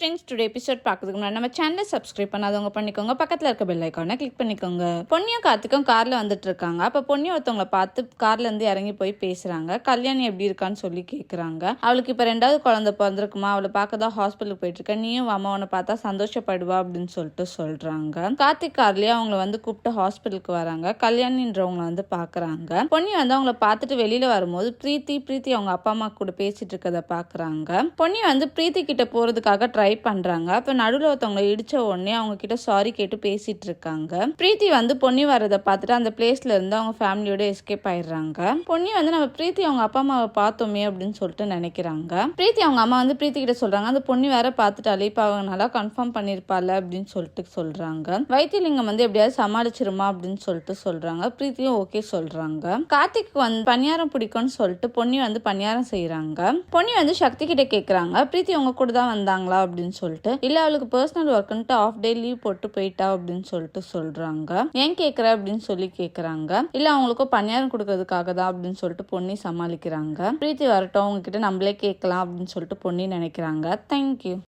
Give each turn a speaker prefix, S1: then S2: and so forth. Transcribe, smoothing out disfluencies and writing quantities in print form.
S1: Friends, today episode பார்க்கறதுக்கு முன்னாடி நம்ம சேனலை சப்ஸ்கிரைப் பண்ணாதவங்க பண்ணிக்கோங்க. பக்கத்தில் இருக்க பெல் ஐக்கானை கிளிக் பண்ணிக்கோங்க. பொன்னியும் கார்த்திக்கும் காரில் வந்துட்டு இருக்காங்க. அப்போ பொன்னி ஒருத்தவங்களை பார்த்து கார்ல இருந்து இறங்கி போய் பேசுறாங்க. கல்யாணி எப்படி இருக்கான்னு சொல்லி கேட்குறாங்க. அவளுக்கு இப்போ 2வது குழந்தை பிறந்திருக்குமா, அவளை பார்க்க தான் ஹாஸ்பிட்டலுக்கு போயிட்டு இருக்க, நீயும் அம்மாவனை பார்த்தா சந்தோஷப்படுவா அப்படின்னு சொல்லிட்டு சொல்றாங்க. கார்த்திக் கார்லயே அவங்களை வந்து கூப்பிட்டு ஹாஸ்பிட்டலுக்கு வராங்க. கல்யாணின்றவங்களை வந்து பார்க்குறாங்க. பொன்னி வந்து அவங்கள பார்த்துட்டு வெளியில வரும்போது பிரீத்தி அவங்க அப்பா அம்மா கூட பேசிட்டு இருக்கதை பார்க்குறாங்க. பொன்னி வந்து பிரீத்தி கிட்ட போறதுக்காக ட்ரை பண்றாங்க. அப்ப நடுவில் ஒருத்தவங்களை இடிச்ச உடனே அவங்க கிட்ட சாரி கேட்டு பேசிட்டு இருக்காங்க. பிரீத்தி வந்து பொன்னி வரதை பார்த்துட்டு அந்த பிளேஸ்ல இருந்து அவங்க ஃபேமிலியோட எஸ்கேப் ஆயிடுறாங்க. பொன்னி வந்து நம்ம பிரீத்தி அவங்க அப்பா அம்மாவை பார்த்தோமே அப்படின்னு சொல்லிட்டு நினைக்கிறாங்க. பிரீத்தி அவங்க அம்மா வந்து பிரீத்தி கிட்ட சொல்றாங்க, அந்த பொன்னி வேற பார்த்துட்டாலே இப்ப அவங்க நல்லா கன்ஃபார்ம் பண்ணிருப்பாள் அப்படின்னு சொல்லிட்டு சொல்றாங்க. வைத்தியலிங்கம் வந்து எப்படியாவது சமாளிச்சிருமா அப்படின்னு சொல்லிட்டு சொல்றாங்க. பிரீத்தியும் ஓகே சொல்றாங்க. கார்த்திக் வந்து பணியாரம் பிடிக்கும்னு சொல்லிட்டு பொன்னி வந்து பணியாரம் செய்யறாங்க. பொன்னி வந்து சக்தி கிட்ட கேக்குறாங்க, பிரீத்தி உங்க கூட தான் வந்தாங்களா அப்படின்னு சொல்லிட்டு. இல்ல, அவளுக்கு பர்சனல் ஒர்க்ன்ட்டு ஆஃப் டே லீவ் போட்டு போயிட்டா அப்படின்னு சொல்லிட்டு சொல்றாங்க. ஏன் கேக்குற அப்படின்னு சொல்லி கேக்குறாங்க. இல்ல, அவங்களுக்கும் பணியாரம் கொடுக்கறதுக்காக தான் அப்படின்னு சொல்லிட்டு பொன்னி சமாளிக்கிறாங்க. பிரீத்தி வரட்டும், உங்ககிட்ட நம்மளே கேட்கலாம் அப்படின்னு சொல்லிட்டு பொன்னி நினைக்கிறாங்க. தேங்க்யூ.